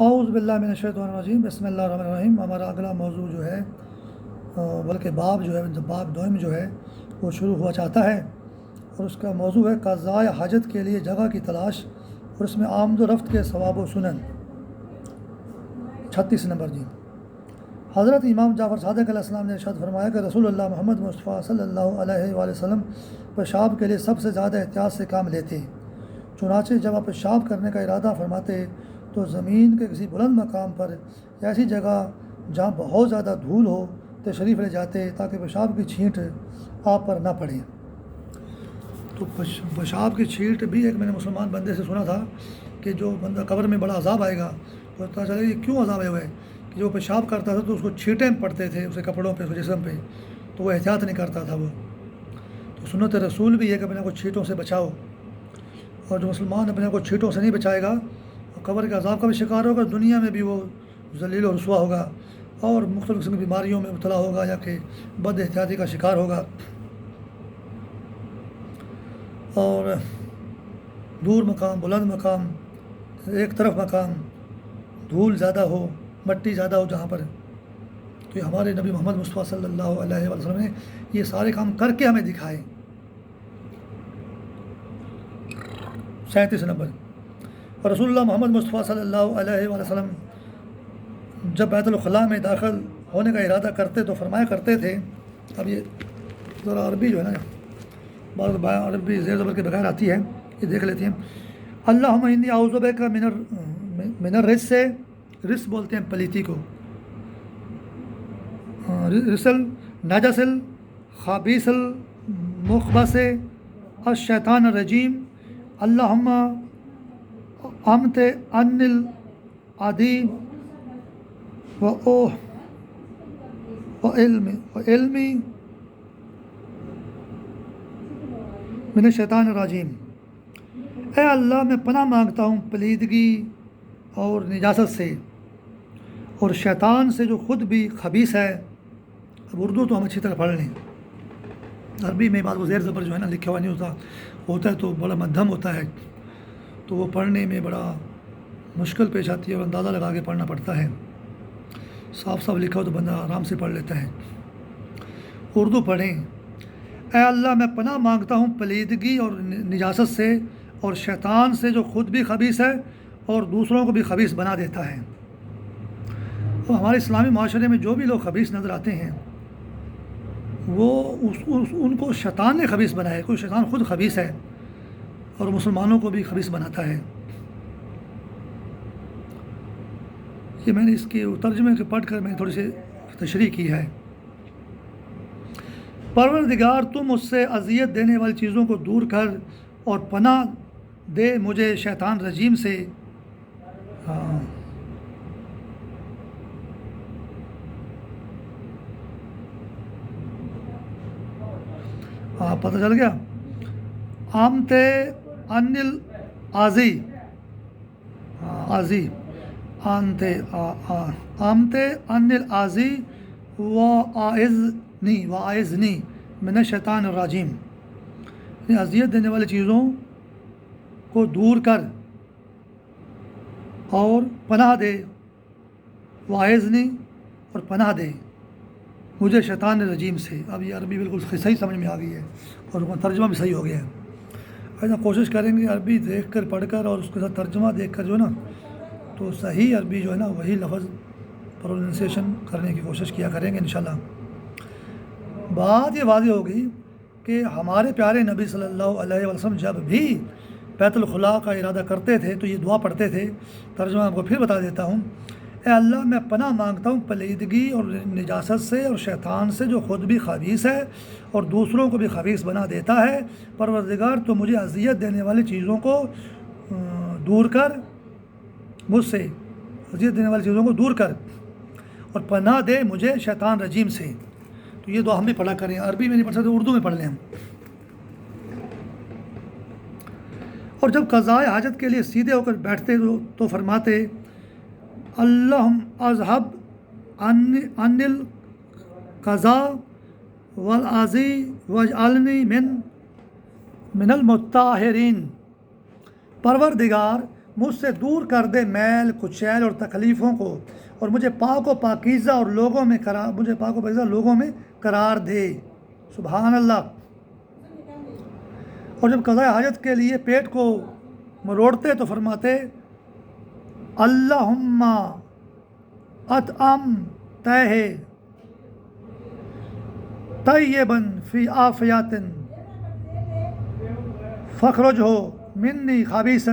اعوذ باللہ من الشیطان الرجیم، بسم اللہ الرحمن الرحیم۔ ہمارا اگلا موضوع جو ہے بلکہ باب جو ہے باب دوم جو ہے وہ شروع ہوا چاہتا ہے، اور اس کا موضوع ہے قضاء حاجت کے لیے جگہ کی تلاش، اور اس میں آمد و رفت کے ثواب و سنن۔ 36 نمبر جی۔ حضرت امام جعفر صادق علیہ السلام نے ارشاد فرمایا کہ رسول اللہ محمد مصطفیٰ صلی اللہ علیہ وآلہ وسلم پیشاب کے لیے سب سے زیادہ احتیاط سے کام لیتے، چنانچہ جب آپ پیشاب کرنے کا ارادہ فرماتے تو زمین کے کسی بلند مقام پر ایسی جگہ جہاں بہت زیادہ دھول ہو تشریف لے جاتے تاکہ پیشاب کی چھینٹ آپ پر نہ پڑے۔ تو پیشاب کی چھینٹ بھی ایک میں نے مسلمان بندے سے سنا تھا کہ جو بندہ قبر میں بڑا عذاب آئے گا، تو پتہ چلے یہ کیوں عذاب آیا ہوا ہے کہ جو پیشاب کرتا تھا تو اس کو چھینٹیں پڑتے تھے، اسے کپڑوں پہ، اس کے جسم پہ، تو وہ احتیاط نہیں کرتا تھا۔ وہ تو سنت رسول بھی ہے کہ اپنے کو چھینٹوں سے بچاؤ، اور جو مسلمان اپنے کو چھینٹوں سے نہیں بچائے گا قبر کے عذاب کا بھی شکار ہوگا، دنیا میں بھی وہ ذلیل و رسوا ہوگا، اور مختلف قسم کی بیماریوں میں مبتلا ہوگا یا کہ بد احتیاطی کا شکار ہوگا۔ اور دور مقام، بلند مقام، ایک طرف مقام، دھول زیادہ ہو، مٹی زیادہ ہو جہاں پر، تو یہ ہمارے نبی محمد مصطفیٰ صلی اللہ علیہ وسلم نے یہ سارے کام کر کے ہمیں دکھائے۔ 37 نمبر۔ اور رسول اللہ محمد مصطفیٰ صلی اللہ علیہ وسلم جب بیت الخلاء میں داخل ہونے کا ارادہ کرتے تو فرمایا کرتے تھے، اب یہ ذرا عربی جو ہے نا، بعض عربی زیر زبر کے بغیر آتی ہے، یہ دیکھ لیتے ہیں۔ اللہم انی اعوذ بک من الرجس، رس بولتے ہیں پلیتی کو، رسل نجس الخبیث المخبث الشیطان الرجیم، اللہم امت ان العدی و علمی من الشیطان الرجیم۔ اے اللہ، میں پناہ مانگتا ہوں پلیدگی اور نجاست سے اور شیطان سے جو خود بھی خبیث ہے۔ اب اردو تو ہم اچھی طرح پڑھ لیں، عربی میں بعض وہ زیر زبر جو ہے نا لکھا ہوا نہیں ہوتا ہے تو بڑا مدھم ہوتا ہے، تو وہ پڑھنے میں بڑا مشکل پیش آتی ہے اور اندازہ لگا کے پڑھنا پڑتا ہے۔ صاف صاف لکھا ہو تو بندہ آرام سے پڑھ لیتا ہے۔ اردو پڑھیں۔ اے اللہ، میں پناہ مانگتا ہوں پلیدگی اور نجاست سے اور شیطان سے جو خود بھی خبیث ہے اور دوسروں کو بھی خبیث بنا دیتا ہے۔ تو ہمارے اسلامی معاشرے میں جو بھی لوگ خبیث نظر آتے ہیں وہ ان کو شیطان نے خبیث بنایا ہے۔ کوئی شیطان خود خبیث ہے اور مسلمانوں کو بھی خبیث بناتا ہے۔ یہ میں نے اس کے ترجمے کے پڑھ کر میں نے تھوڑی سی تشریح کی ہے۔ پروردگار، تو مجھ سے اذیت دینے والی چیزوں کو دور کر اور پناہ دے مجھے شیطان رجیم سے۔ پتہ چل گیا۔ آمت ان العازی، عازی، آمت ان العازی واعذنی من الشیطان الرجیم، اذیت دینے والی چیزوں کو دور کر اور پناہ دے، واعذنی اور پناہ دے مجھے شیطان رجیم سے۔ اب یہ عربی بالکل صحیح سمجھ میں آ گئی ہے اور ترجمہ بھی صحیح ہو گیا ہے۔ ایسا کوشش کریں گے عربی دیکھ کر، پڑھ کر اور اس کے ساتھ ترجمہ دیکھ کر جو ہے نا، تو صحیح عربی جو ہے نا وہی لفظ پروننسیشن کرنے کی کوشش کیا کریں گے انشاءاللہ۔ بات یہ واضح ہوگی کہ ہمارے پیارے نبی صلی اللہ علیہ وسلم جب بھی بیت الخلاء کا ارادہ کرتے تھے تو یہ دعا پڑھتے تھے۔ ترجمہ آپ کو پھر بتا دیتا ہوں۔ اے اللہ، میں پناہ مانگتا ہوں پلیدگی اور نجاست سے اور شیطان سے جو خود بھی خبیث ہے اور دوسروں کو بھی خبیث بنا دیتا ہے۔ پروردگار، تو مجھے اذیت دینے والی چیزوں کو دور کر، مجھ سے اذیت دینے والی چیزوں کو دور کر اور پناہ دے مجھے شیطان رجیم سے۔ تو یہ دعا ہم بھی پڑھا کریں، عربی میں نہیں پڑھ سکتے اردو میں پڑھ لیں ہم۔ اور جب قضاء حاجت کے لیے سیدھے ہو کر بیٹھتے تو فرماتے، اللہم اذہب عن القضاء والعزی واجعلنی من المطہرین۔ پروردگار، مجھ سے دور کر دے میل کچیل اور تکلیفوں کو، اور مجھے پاک و پاکیزہ اور مجھے پاک و پاکیزہ لوگوں میں قرار دے۔ سبحان اللہ۔ اور جب قضاء حاجت کے لیے پیٹ کو مروڑتے تو فرماتے اللہم اطعم تہ طیبا فی عافیات فخرج ہو منی خبیثا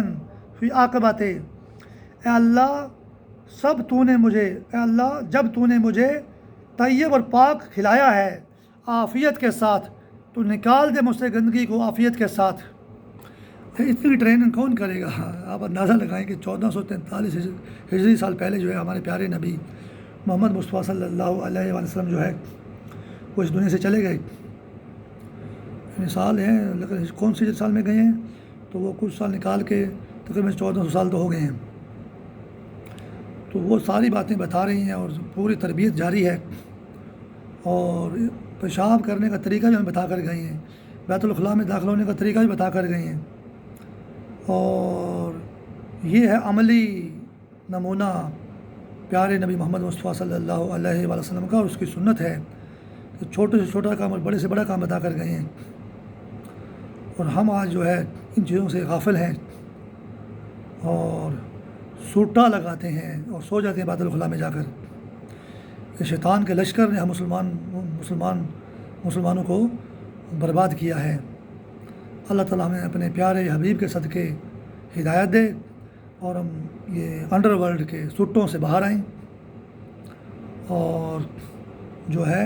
فی عاقبت۔ اے اللہ اے اللہ جب تو نے مجھے طیب اور پاک کھلایا ہے عافیت کے ساتھ، تو نکال دے مجھ سے گندگی کو عافیت کے ساتھ۔ اتنی ٹریننگ کون کرے گا؟ آپ اندازہ لگائیں کہ 1443 ہجری سال پہلے جو ہے ہمارے پیارے نبی محمد مصطفیٰ صلی اللہ علیہ وآلہ وسلم جو ہے وہ اس دنیا سے چلے گئے۔ مثال ہیں، لیکن کون سی سال میں گئے ہیں تو وہ کچھ سال نکال کے تقریباً 1400 سال تو ہو گئے ہیں۔ تو وہ ساری باتیں بتا رہی ہیں اور پوری تربیت جاری ہے، اور پیشاب کرنے کا طریقہ بھی ہمیں بتا کر گئی ہیں، بیت الخلاء میں داخل ہونے کا طریقہ بھی بتا کر گئی ہیں، اور یہ ہے عملی نمونہ پیارے نبی محمد مصطفیٰ صلی اللہ علیہ وآلہ وسلم کا، اور اس کی سنت ہے کہ چھوٹے سے چھوٹا کام اور بڑے سے بڑا کام بتا کر گئے ہیں، اور ہم آج جو ہے ان چیزوں سے غافل ہیں اور سوٹا لگاتے ہیں اور سو جاتے ہیں بیت الخلاء میں جا کر۔ کہ شیطان کے لشکر نے ہم مسلمانوں کو برباد کیا ہے۔ اللہ تعالیٰ ہمیں اپنے پیارے حبیب کے صدقے ہدایت دے، اور ہم یہ انڈر ورلڈ کے سٹوں سے باہر آئیں، اور جو ہے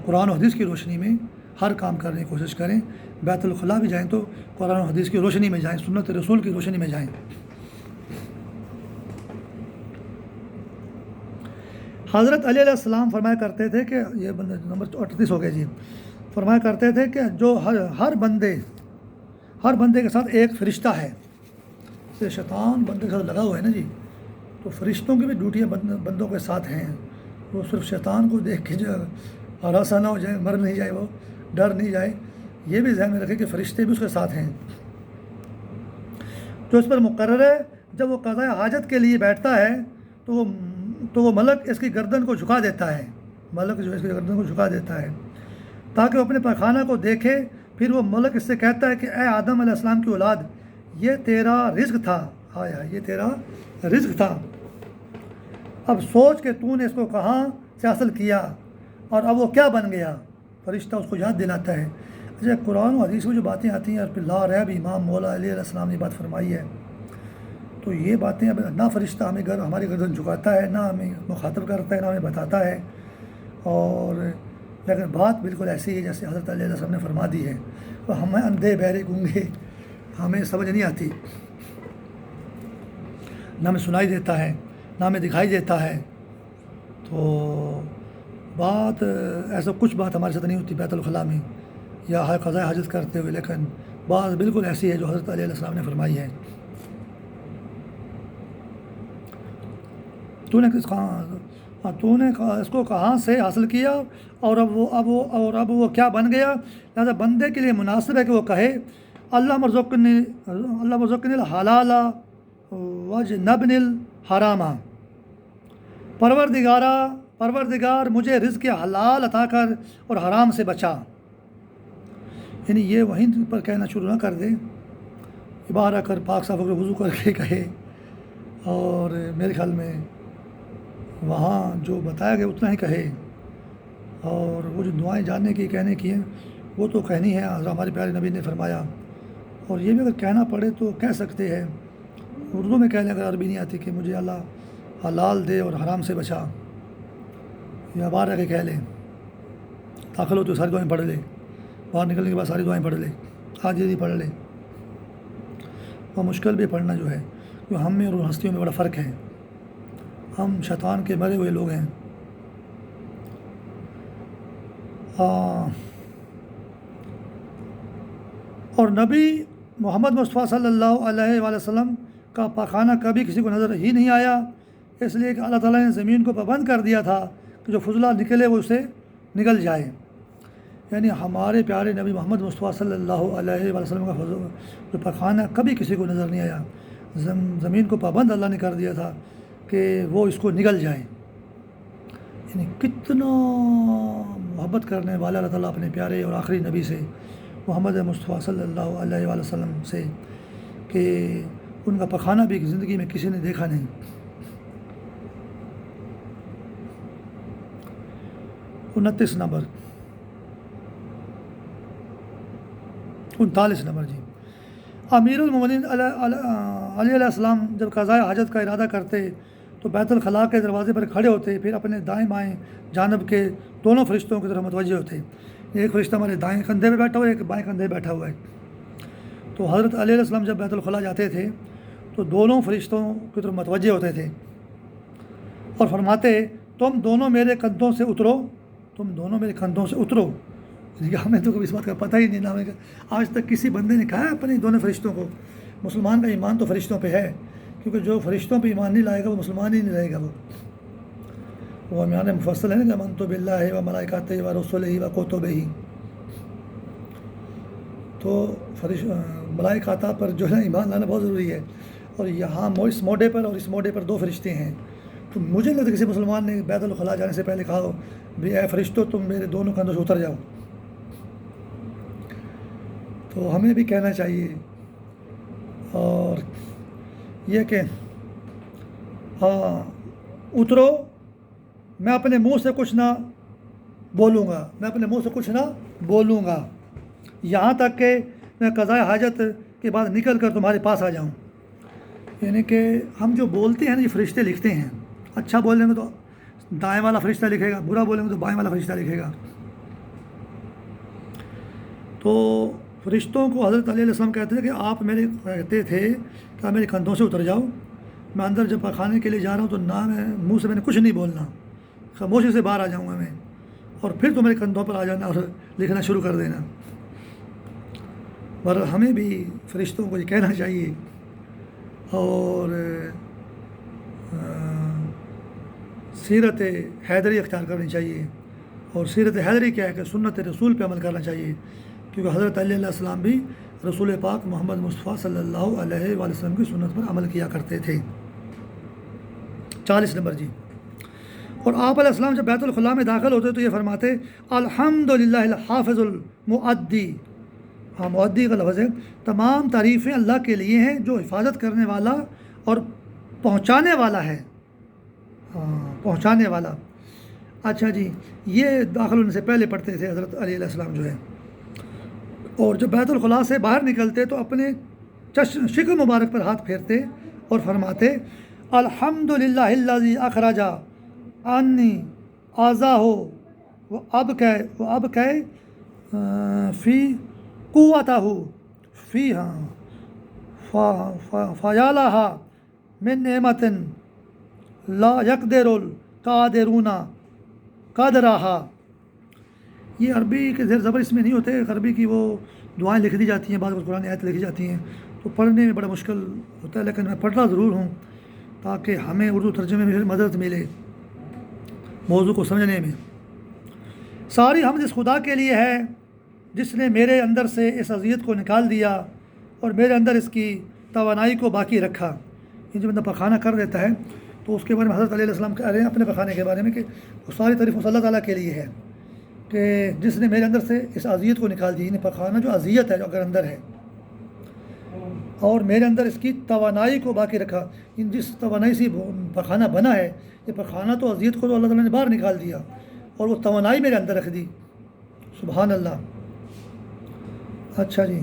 قرآن و حدیث کی روشنی میں ہر کام کرنے کی کوشش کریں۔ بیت الخلاء بھی جائیں تو قرآن و حدیث کی روشنی میں جائیں، سنت رسول کی روشنی میں جائیں۔ حضرت علی علیہ السلام فرمایا کرتے تھے کہ یہ بندہ نمبر 38 ہو گیا جی، فرمایا کرتے تھے کہ جو ہر بندے کے ساتھ ایک فرشتہ ہے۔ جیسے شیطان بندے کے ساتھ لگا ہوا ہے نا جی، تو فرشتوں کی بھی ڈیوٹیاں بندوں کے ساتھ ہیں۔ وہ صرف شیطان کو دیکھ کے جو ہراساں نہ ہو جائے، مر نہیں جائے، وہ ڈر نہیں جائے، یہ بھی ذہن میں رکھے کہ فرشتے بھی اس کے ساتھ ہیں جو اس پر مقرر ہے۔ جب وہ قضاء حاجت کے لیے بیٹھتا ہے تو وہ ملک اس کی گردن کو جھکا دیتا ہے، اس کی گردن کو جھکا دیتا ہے تاکہ وہ اپنے پاخانہ کو دیکھے۔ پھر وہ ملک اس سے کہتا ہے کہ اے آدم علیہ السلام کی اولاد، یہ تیرا رزق تھا، یہ تیرا رزق تھا، اب سوچ کہ تو نے اس کو کہاں سے حاصل کیا اور اب وہ کیا بن گیا۔ فرشتہ اس کو یاد دلاتا ہے۔ اچھا، قرآن و حدیث میں جو باتیں آتی ہیں، اور پھر لا ریب امام مولا علی علیہ السلام نے بات فرمائی ہے، تو یہ باتیں اب نہ فرشتہ ہماری گردن جھکاتا ہے، نہ ہمیں مخاطب کرتا ہے، نہ ہمیں بتاتا ہے، اور لیکن بات بالکل ایسی ہے جیسے حضرت علی علیہ السلام نے فرما دی ہے۔ تو ہمیں اندھے بہرے گونگے ہمیں سمجھ نہیں آتی، نہ ہمیں سنائی دیتا ہے، نہ ہمیں دکھائی دیتا ہے، تو بات ایسا کچھ بات ہمارے ساتھ نہیں ہوتی بیت الخلاء میں یا قضاء حاجت کرتے ہوئے، لیکن بات بالکل ایسی ہے جو حضرت علی علیہ السلام نے فرمائی ہے۔ تو نے اس کو کہاں سے حاصل کیا اور اب وہ کیا بن گیا۔ لہٰذا بندے کے لیے مناسب ہے کہ وہ کہے اللہ مرزقنی الحلال وجنبنی الحرام، پروردگار مجھے رزق حلال عطا کر اور حرام سے بچا۔ یعنی یہ وہیں پر کہنا شروع نہ کر دے، باہر آ کر پاک صاف ہو کر وضو کر کے کہے، اور میرے خیال میں وہاں جو بتایا گیا اتنا ہی کہے، اور وہ جو دعائیں جاننے کی کہنے کی ہیں وہ تو کہنی ہے، ہمارے پیارے نبی نے فرمایا۔ اور یہ بھی اگر کہنا پڑے تو کہہ سکتے ہیں، اردو میں کہہ لیں اگر عربی نہیں آتی، کہ مجھے اللہ حلال دے اور حرام سے بچا، یا باہر آ کے کہہ لیں، داخل ہو تو ساری دعائیں پڑھ لے، باہر نکلنے کے بعد ساری دعائیں پڑھ لے، آج یہ پڑھ لے۔ اور مشکل بھی پڑھنا جو ہے، جو ہم میں اور ہستیوں میں بڑا فرق ہے، ہم شیطان کے مرے ہوئے لوگ ہیں۔ اور نبی محمد مصطفیٰ صلی اللہ علیہ وآلہ وسلم کا پاخانہ کبھی کسی کو نظر ہی نہیں آیا، اس لیے کہ اللہ تعالیٰ نے زمین کو پابند کر دیا تھا کہ جو فضلہ نکلے وہ اسے نکل جائے، یعنی ہمارے پیارے نبی محمد مصطفیٰ صلی اللہ علیہ وسلم کا جو پخانہ کبھی کسی کو نظر نہیں آیا. زمین کو پابند اللہ نے کر دیا تھا کہ وہ اس کو نگل جائے. یعنی کتنا محبت کرنے والا اللہ تعالیٰ اپنے پیارے اور آخری نبی سے محمد مصطفیٰ صلی اللہ علیہ وسلم سے کہ ان کا پخانہ بھی زندگی میں کسی نے دیکھا نہیں. 29 نمبر 39 نمبر جی. امیر المومنین علیہ السلام جب قضاء حاجت کا ارادہ کرتے تو بیت الخلاء کے دروازے پر کھڑے ہوتے، پھر اپنے دائیں بائیں جانب کے دونوں فرشتوں کی طرف متوجہ ہوتے. ایک فرشتہ ہمارے دائیں کندھے پہ بیٹھا ہوا ہے، ایک بائیں کندھے پہ بیٹھا ہوا ہے. تو حضرت علیہ السلام جب بیت الخلاء جاتے تھے تو دونوں فرشتوں کی طرف متوجہ ہوتے تھے اور فرماتے تم دونوں میرے کندھوں سے اترو، تم دونوں میرے کندھوں سے اترو. ہمیں تو کبھی اس بات کا پتہ ہی نہیں نہ آج تک کسی بندے نے کہا ہے اپنے دونوں فرشتوں کو. مسلمان کا ایمان تو فرشتوں پہ ہے، کیونکہ جو فرشتوں پہ ایمان نہیں لائے گا وہ مسلمان ہی نہیں رہے گا. وہ میان مفصل ہے نا، آمنت باللہ و ملائکتہ و رسلہ و کتبہ. تو ملائکہ پر جو ہے ایمان لانا بہت ضروری ہے. اور یہاں اس موڈے پر اور اس موڈے پر 2 فرشتے ہیں. تو مجھے نہیں لگتا کسی مسلمان نے بیت الخلاء جانے سے پہلے کہا ہو بھی اے فرشتوں تم میرے دونوں کندھوں سے اتر جاؤ. تو ہمیں بھی کہنا چاہیے اور یہ کہ ہاں اترو، میں اپنے منہ سے کچھ نہ بولوں گا، میں اپنے منہ سے کچھ نہ بولوں گا یہاں تک کہ میں قضاء حاجت کے بعد نکل کر تمہارے پاس آ جاؤں. یعنی کہ ہم جو بولتے ہیں نا یہ فرشتے لکھتے ہیں. اچھا بولیں گے تو دائیں والا فرشتہ لکھے گا، برا بولیں گے تو بائیں والا فرشتہ لکھے گا. تو فرشتوں کو حضرت علیہ السلام کہتے ہیں کہ آپ میرے کہتے تھے کہ آپ میرے کندھوں سے اتر جاؤ، میں اندر جب پخانے کے لیے جا رہا ہوں تو نہ میں منہ سے میں نے کچھ نہیں بولنا، خاموشی سے باہر آ جاؤں گا میں، اور پھر تو میرے کندھوں پر آ جانا اور لکھنا شروع کر دینا. اور ہمیں بھی فرشتوں کو یہ کہنا چاہیے اور سیرت حیدری اختیار کرنی چاہیے. اور سیرت حیدری کیا ہے کہ سنت رسول پہ عمل کرنا چاہیے، کیونکہ حضرت علیہ السلام بھی رسول پاک محمد مصطفیٰ صلی اللہ علیہ وسلم کی سنت پر عمل کیا کرتے تھے. 40 نمبر جی. اور آپ علیہ السلام جب بیت الخلاء میں داخل ہوتے تو یہ فرماتے الحمدللہ الحافظ المؤدی. ہاں مؤدی کا لفظ ہے. تمام تعریفیں اللہ کے لیے ہیں جو حفاظت کرنے والا اور پہنچانے والا ہے. ہاں پہنچانے والا. اچھا جی، یہ داخل ہونے سے پہلے پڑھتے تھے حضرت علیہ السلام جو ہے. اور جب بیت الخلاء سے باہر نکلتے تو اپنے شکل مبارک پر ہاتھ پھیرتے اور فرماتے الحمدللہ الذی اخرج عنی آذاہ و ابقى فی قوتہ فیالہا من نعمت لا یقدر القادرون قدرہا. یہ عربی کے زیر زبر اس میں نہیں ہوتے، عربی کی وہ دعائیں لکھ دی جاتی ہیں، بعض قرآن آیت لکھی جاتی ہیں تو پڑھنے میں بڑا مشکل ہوتا ہے، لیکن میں پڑھ رہا ضرور ہوں تاکہ ہمیں اردو ترجمے میں مدد ملے موضوع کو سمجھنے میں. ساری حمد اس خدا کے لیے ہے جس نے میرے اندر سے اس اذیت کو نکال دیا اور میرے اندر اس کی توانائی کو باقی رکھا. یہ جو بندہ پخانہ کر دیتا ہے تو اس کے بارے میں حضرت علیہ السلام کہہ رہے ہیں اپنے پخانے کے بارے میں کہ وہ ساری تعریف اس اللہ تعالیٰ کے لیے ہے کہ جس نے میرے اندر سے اس اذیت کو نکال دی. یعنی پخانہ جو اذیت ہے جو اگر اندر ہے اور میرے اندر اس کی توانائی کو باقی رکھا. جس توانائی سے پخانہ بنا ہے، یہ پخانہ تو اذیت کو تو اللہ تعالیٰ نے باہر نکال دیا اور وہ توانائی میرے اندر رکھ دی. سبحان اللہ. اچھا جی،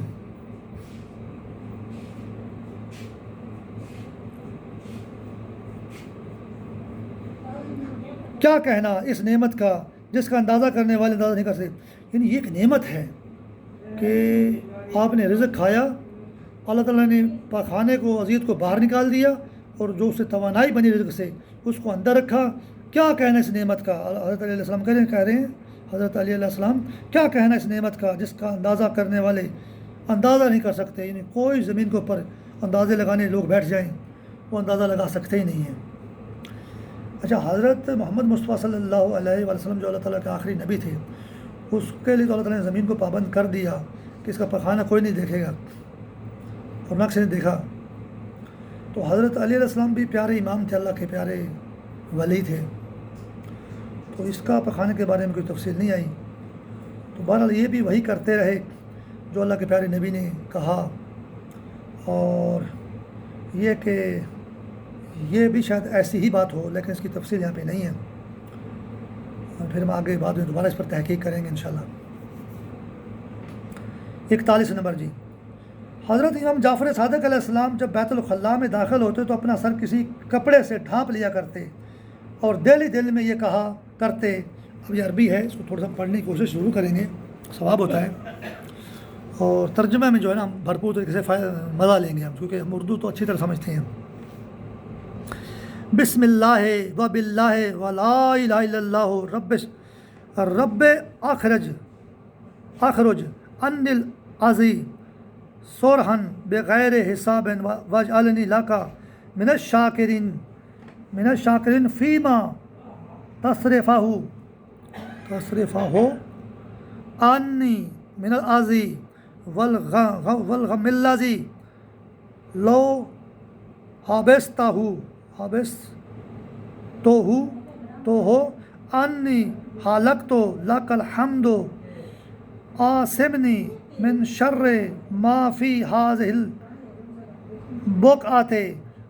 کیا کہنا اس نعمت کا جس کا اندازہ کرنے والے اندازہ نہیں کر سکتے. یعنی یہ ایک نعمت ہے کہ آپ نے رزق کھایا، اللہ تعالیٰ نے پاخانے کو اذیت کو باہر نکال دیا اور جو اس سے توانائی بنی رزق سے اس کو اندر رکھا. کیا کہنا اس نعمت کا. حضرت علیہ السلام کہہ رہے ہیں حضرت علیہ السلام کیا کہنا اس نعمت کا جس کا اندازہ کرنے والے اندازہ نہیں کر سکتے. یعنی کوئی زمین کے اوپر اندازے لگانے لوگ بیٹھ جائیں وہ اندازہ لگا سکتے ہی نہیں ہیں. اچھا، حضرت محمد مصطفیٰ صلی اللہ علیہ وسلم جو اللہ تعالیٰ کے آخری نبی تھے، اس کے لیے تو اللہ تعالیٰ نے زمین کو پابند کر دیا کہ اس کا پخانہ کوئی نہیں دیکھے گا، اور نہ کسی نے دیکھا۔ تو حضرت علی علیہ السلام بھی پیارے امام تھے، اللہ کے پیارے ولی تھے، تو اس کا پخانے کے بارے میں کوئی تفصیل نہیں آئی۔ تو بہرحال یہ بھی وہی کرتے رہے جو اللہ کے پیارے نبی نے کہا، اور یہ کہ یہ بھی شاید ایسی ہی بات ہو، لیکن اس کی تفصیل یہاں پہ نہیں ہے، اور پھر ہم آگے بعد میں دوبارہ اس پر تحقیق کریں گے انشاءاللہ۔ 41 نمبر جی، حضرت امام جعفر صادق علیہ السلام جب بیت الخلاء میں داخل ہوتے تو اپنا سر کسی کپڑے سے ڈھانپ لیا کرتے اور دل ہی دل میں یہ کہا کرتے۔ اب یہ عربی ہے، اس کو تھوڑا سا پڑھنے کی کوشش شروع کریں گے، ثواب ہوتا ہے، اور ترجمہ میں جو ہے نا بھرپور طریقے سے مزہ لیں گے ہم، کیونکہ ہم اردو تو اچھی طرح سمجھتے ہیں۔ بسم اللہ و باللہ و لا الہ الا اللہ رب اخرج ان العزی سورحن بغیر حساب واجعلنی لکا من الشاکرین فیما تصرفہ انی من العزی والغم الذی لو تو ہو انی حالقت لک الحمد آسمنی من شر ما فی هذه البقعۃ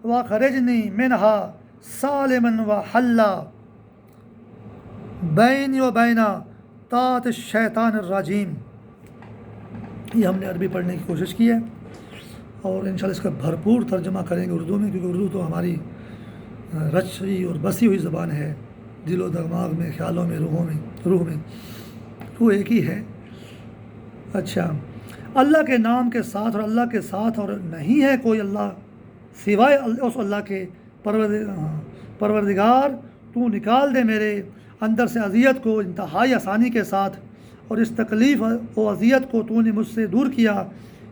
واخرجنی منها سالما وحلا بینی و بین طاعت الشیطان الرجیم۔ یہ ہم نے عربی پڑھنے کی کوشش کی ہے، اور انشاءاللہ اس کا بھرپور ترجمہ کریں گے اردو میں، کیونکہ اردو تو ہماری رچی اور بسی ہوئی زبان ہے، دل و دماغ میں، خیالوں میں، روح میں وہ ایک ہی ہے۔ اچھا، اللہ کے نام کے ساتھ اور اللہ کے ساتھ اور نہیں ہے کوئی اللہ سوائے اس اللہ کے پروردگار تو نکال دے میرے اندر سے اذیت کو انتہائی آسانی کے ساتھ، اور اس تکلیف و اذیت کو تو نے مجھ سے دور کیا،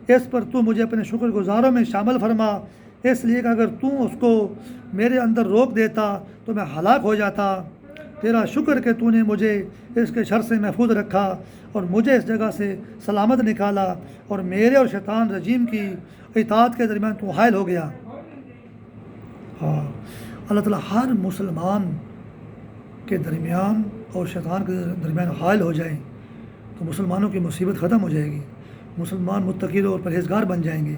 اس پر تو مجھے اپنے شکر گزاروں میں شامل فرما، اس لیے کہ اگر تو اس کو میرے اندر روک دیتا تو میں ہلاک ہو جاتا۔ تیرا شکر کہ تو نے مجھے اس کے شر سے محفوظ رکھا اور مجھے اس جگہ سے سلامت نکالا، اور میرے اور شیطان رجیم کی اطاعت کے درمیان تو حائل ہو گیا۔ ہاں، اللہ تعالیٰ ہر مسلمان کے درمیان اور شیطان کے درمیان حائل ہو جائیں تو مسلمانوں کی مصیبت ختم ہو جائے گی، مسلمان متقی اور پرہیزگار بن جائیں گے۔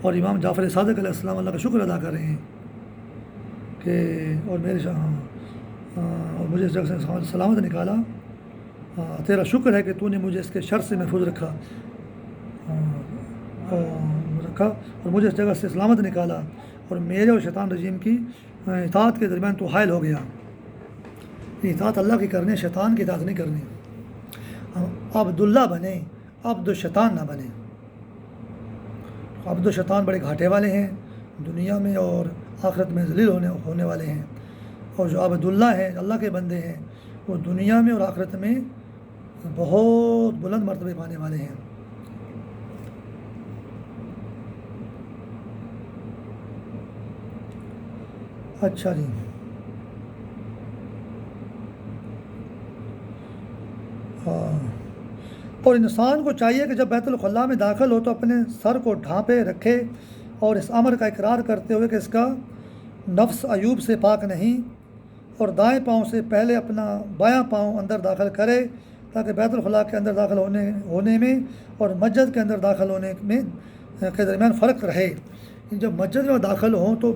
اور امام جعفر صادق علیہ السلام اللہ کا شکر ادا کر رہے ہیں کہ اور مجھے اس جگہ سے سلامت نکالا، تیرا شکر ہے کہ تو نے مجھے اس کے شر سے محفوظ رکھا اور مجھے اس جگہ سے سلامت نکالا، اور میرے اور شیطان رجیم کی اطاعت کے درمیان تو حائل ہو گیا۔ اطاعت اللہ کی کرنے، شیطان کی اطاعت نہیں کرنی۔ عبداللہ بنے، عبد الشیطان نہ بنے۔ عبد الشیطان بڑے گھاٹے والے ہیں، دنیا میں اور آخرت میں ذلیل ہونے والے ہیں، اور جو عبداللہ ہیں، اللہ کے بندے ہیں، وہ دنیا میں اور آخرت میں بہت بلند مرتبے پانے والے ہیں۔ اچھا جی، اور انسان کو چاہیے کہ جب بیت الخلاء میں داخل ہو تو اپنے سر کو ڈھانپے رکھے، اور اس امر کا اقرار کرتے ہوئے کہ اس کا نفس عیوب سے پاک نہیں، اور دائیں پاؤں سے پہلے اپنا بایاں پاؤں اندر داخل کرے، تاکہ بیت الخلاء کے اندر داخل ہونے میں اور مسجد کے اندر داخل ہونے میں کے درمیان فرق رہے۔ جب مسجد میں داخل ہوں تو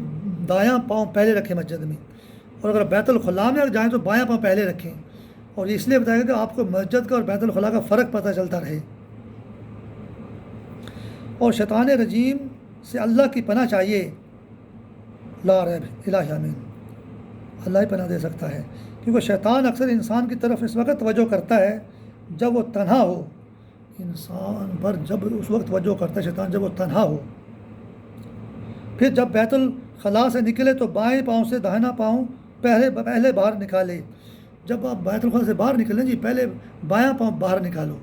دایاں پاؤں پہلے رکھیں مسجد میں، اور اگر بیت الخلاء میں جائیں تو بایاں پاؤں پہلے رکھیں، اور اس لیے بتایا گیا کہ آپ کو مسجد کا اور بیت الخلاء کا فرق پتہ چلتا رہے۔ اور شیطان رجیم سے اللہ کی پناہ چاہیے، لا ریب الہ آمین، اللہ ہی پناہ دے سکتا ہے، کیونکہ شیطان اکثر انسان کی طرف اس وقت توجہ کرتا ہے جب وہ تنہا ہو۔ انسان پر جب اس وقت توجہ کرتا ہے شیطان جب وہ تنہا ہو۔ پھر جب بیت الخلاء سے نکلے تو بائیں پاؤں سے داہنا پاؤں پہلے باہر نکالے۔ جب آپ بیت الخلاء سے باہر نکلیں جی، پہلے بایاں پاؤں باہر نکالو،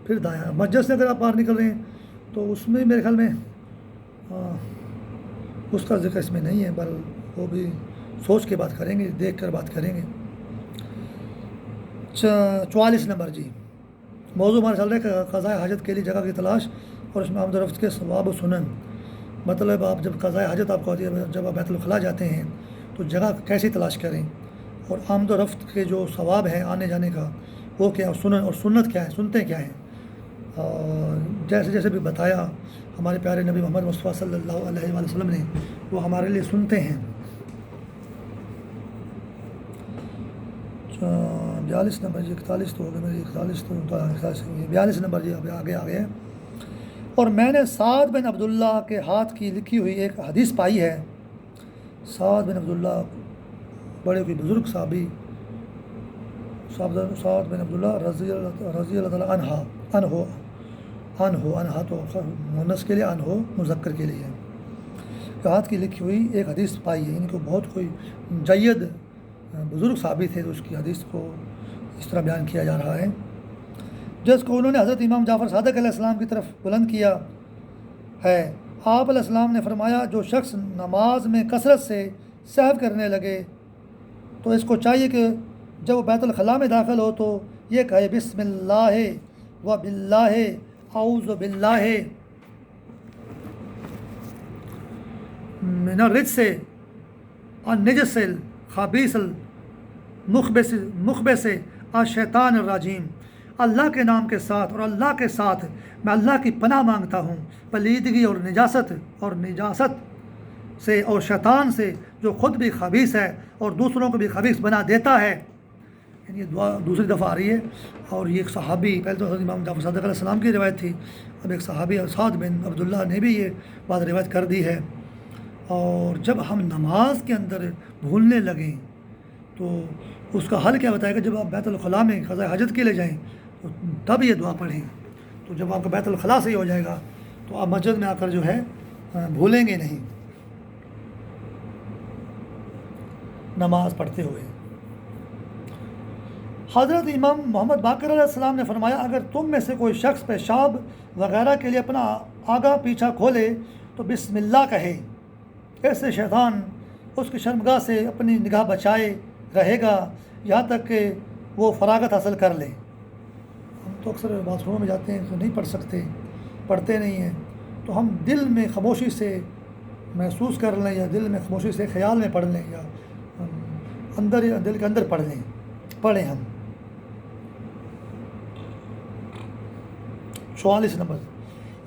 پھر دایاں۔ مسجد سے اگر آپ باہر نکل رہے ہیں تو اس میں میرے خیال میں اس کا ذکر اس میں نہیں ہے، بل وہ بھی سوچ کے بات کریں گے، دیکھ کر بات کریں گے۔ 44 نمبر جی موضوع ہمارا چل رہا ہے کہ قضاء حاجت کے لیے جگہ کی تلاش اور اس میں آمد و رفت کے ثواب و سنن. مطلب آپ جب قضاء حاجت آپ کو ہوتی ہے، جب آپ بیت الخلاء جاتے ہیں تو جگہ کیسی تلاش کریں، اور آمد و رفت کے جو ثواب ہے آنے جانے کا وہ کیا، سنن اور سنت کیا ہے، سنتے کیا ہیں. اور جیسے جیسے بھی بتایا ہمارے پیارے نبی محمد مصطفیٰ صلی اللہ علیہ وآلہ وسلم نے، وہ ہمارے لیے سنتے ہیں. 42 نمبر جی 41 تو ہو گیا میری، 41 تو 42 نمبر جی ابھی آگے آ گئے. اور میں نے سعد بن عبداللہ کے ہاتھ کی لکھی ہوئی ایک حدیث پائی ہے. سعد بن عبداللہ بڑے کوئی بزرگ صحابی، سعد بن عبداللہ رضی اللہ تعالیٰ عنہ تو مونس کے لیے، عنہ مذکر کے لیے ہے. ہاتھ کی لکھی ہوئی ایک حدیث پائی ہے. ان کو بہت کوئی جید بزرگ صحابی تھے تو اس کی حدیث کو اس طرح بیان کیا جا رہا ہے، جس کو انہوں نے حضرت امام جعفر صادق علیہ السلام کی طرف بلند کیا ہے. آپ علیہ السلام نے فرمایا، جو شخص نماز میں کثرت سے سہو کرنے لگے تو اس کو چاہیے کہ جب وہ بیت الخلاء میں داخل ہو تو یہ کہے، بسم اللہ و باللہ اعوذ باللہ من الرجس النجس الخبیث المخبث الشیطان الرجیم. اللہ کے نام کے ساتھ اور اللہ کے ساتھ میں اللہ کی پناہ مانگتا ہوں پلیدگی اور نجاست سے اور شیطان سے جو خود بھی خبیث ہے اور دوسروں کو بھی خبیث بنا دیتا ہے. یعنی یہ دعا دوسری دفعہ آ رہی ہے. اور یہ ایک صحابی، پہلے تو حضرت امام جعفر صادق علیہ السلام کی روایت تھی، اب ایک صحابی سعد بن عبداللہ نے بھی یہ بات روایت کر دی ہے. اور جب ہم نماز کے اندر بھولنے لگیں تو اس کا حل کیا بتائے گا؟ جب آپ بیت الخلاء میں قضاء حاجت کے لیے جائیں تو تب یہ دعا پڑھیں. تو جب آپ کا بیت الخلاء صحیح ہو جائے گا تو آپ مسجد میں آ کر جو ہے بھولیں گے نہیں نماز پڑھتے ہوئے. حضرت امام محمد باقر علیہ السلام نے فرمایا، اگر تم میں سے کوئی شخص پیشاب وغیرہ کے لیے اپنا آگا پیچھا کھولے تو بسم اللہ کہے، ایسے شیطان اس کی شرمگاہ سے اپنی نگاہ بچائے رہے گا یہاں تک کہ وہ فراغت حاصل کر لے. ہم تو اکثر باتھ روم میں جاتے ہیں تو نہیں پڑھ سکتے، پڑھتے نہیں ہیں، تو ہم دل میں خاموشی سے محسوس کر لیں یا دل میں خاموشی سے خیال میں پڑھ لیں یا اندر دل کے اندر پڑھیں ہم. 44 نمبر.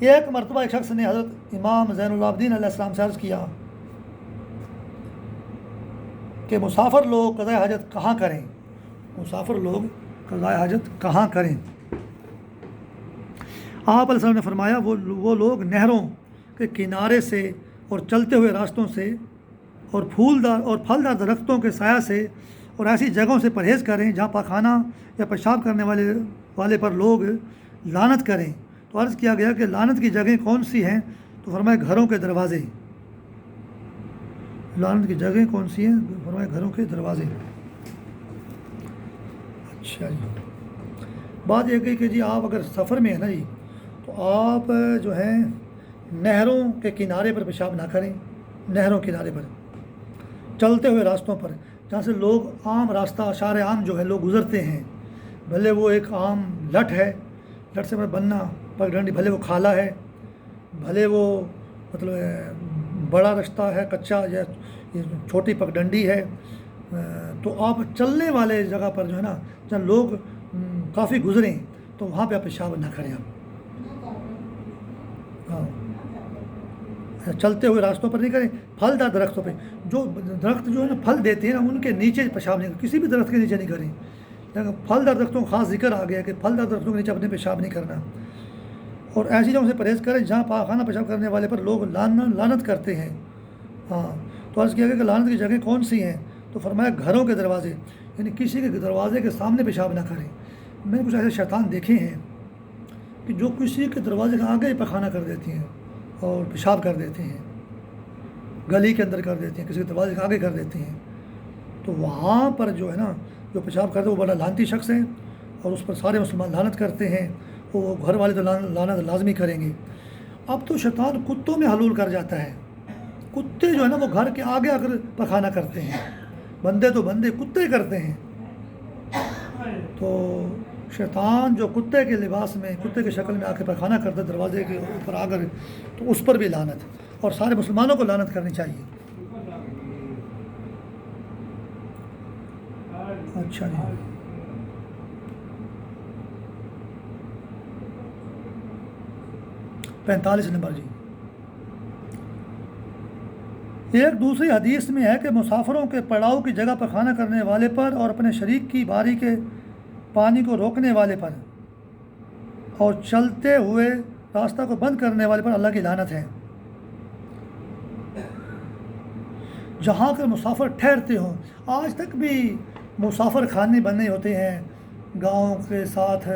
ایک مرتبہ ایک شخص نے حضرت امام زین العابدین علیہ السلام سے عرض کیا کہ مسافر لوگ قضاء حاجت کہاں کریں؟ مسافر لوگ قضاء حاجت کہاں کریں؟ آپ علیہ السلام نے فرمایا، وہ لوگ نہروں کے کنارے سے اور چلتے ہوئے راستوں سے اور پھلدار درختوں کے سایہ سے اور ایسی جگہوں سے پرہیز کریں جہاں پاخانہ یا پیشاب کرنے والے پر لوگ لعنت کریں. تو عرض کیا گیا کہ لعنت کی جگہیں کون سی ہیں؟ تو فرمایا گھروں کے دروازے. لعنت کی جگہیں کون سی ہیں؟ فرمایا گھروں کے دروازے. اچھا جی، بات یہ کہ جی آپ اگر سفر میں ہیں نا جی تو آپ جو ہے نہروں کے کنارے پر پیشاب نہ کریں. نہروں کنارے پر، چلتے ہوئے راستوں پر جہاں سے لوگ عام راستہ اشار عام جو ہے لوگ گزرتے ہیں، بھلے وہ ایک عام لٹ ہے، لٹ سے بننا پگڈنڈی، بھلے وہ کھالا ہے، بھلے وہ مطلب بڑا رستہ ہے کچا یا چھوٹی پگڈنڈی ہے، تو آپ چلنے والے جگہ پر جو ہے نا جہاں لوگ کافی گزریں تو وہاں پہ آپ پیشاب نہ کریں. ہاں، چلتے ہوئے راستوں پر نہیں کریں. پھلدار درختوں پہ، جو درخت جو ہے نا پھل دیتے ہیں نا ان کے نیچے پیشاب نہیں کریں، کسی بھی درخت کے نیچے نہیں کریں. لیکن پھلدار درختوں کا خاص ذکر آ گیا کہ پھلدار درختوں کے نیچے اپنے پیشاب نہیں کرنا. اور ایسی جگہوں سے پرہیز کریں جہاں پاخانہ پیشاب کرنے والے پر لوگ لعنت کرتے ہیں. ہاں، تو عرض کیا گیا کہ لعنت کی جگہیں کون سی ہیں؟ تو فرمایا گھروں کے دروازے، یعنی کسی کے دروازے کے سامنے پیشاب نہ کریں. میں نے کچھ ایسے شیطان دیکھے ہیں کہ جو کسی کے دروازے کے آگے ہی پخانہ کر دیتی ہیں اور پیشاب کر دیتے ہیں، گلی کے اندر کر دیتے ہیں، کسی کے دروازے کے آگے کر دیتے ہیں. تو وہاں پر جو ہے نا جو پیشاب کرتے ہیں وہ بڑا لعنتی شخص ہے اور اس پر سارے مسلمان لعنت کرتے ہیں. وہ گھر والے تو لعنت لازمی کریں گے. اب تو شیطان کتوں میں حلول کر جاتا ہے. کتے جو ہے نا وہ گھر کے آگے آ کر پخانہ کرتے ہیں. بندے تو بندے کتے کرتے ہیں. تو شیطان جو کتے کے لباس میں کتے کی شکل میں آ کے پخانہ کرتا دروازے کے اوپر آ کر، تو اس پر بھی لعنت، اور سارے مسلمانوں کو لعنت کرنی چاہیے۔ اچھا جی، 45 نمبر جی۔ ایک دوسری حدیث میں ہے کہ مسافروں کے پڑاؤ کی جگہ پر کھانا کرنے والے پر اور اپنے شریک کی باری کے پانی کو روکنے والے پر اور چلتے ہوئے راستہ کو بند کرنے والے پر اللہ کی لعنت ہے۔ جہاں کے مسافر ٹھہرتے ہوں، آج تک بھی مسافر خانے بنے ہوتے ہیں گاؤں کے ساتھ،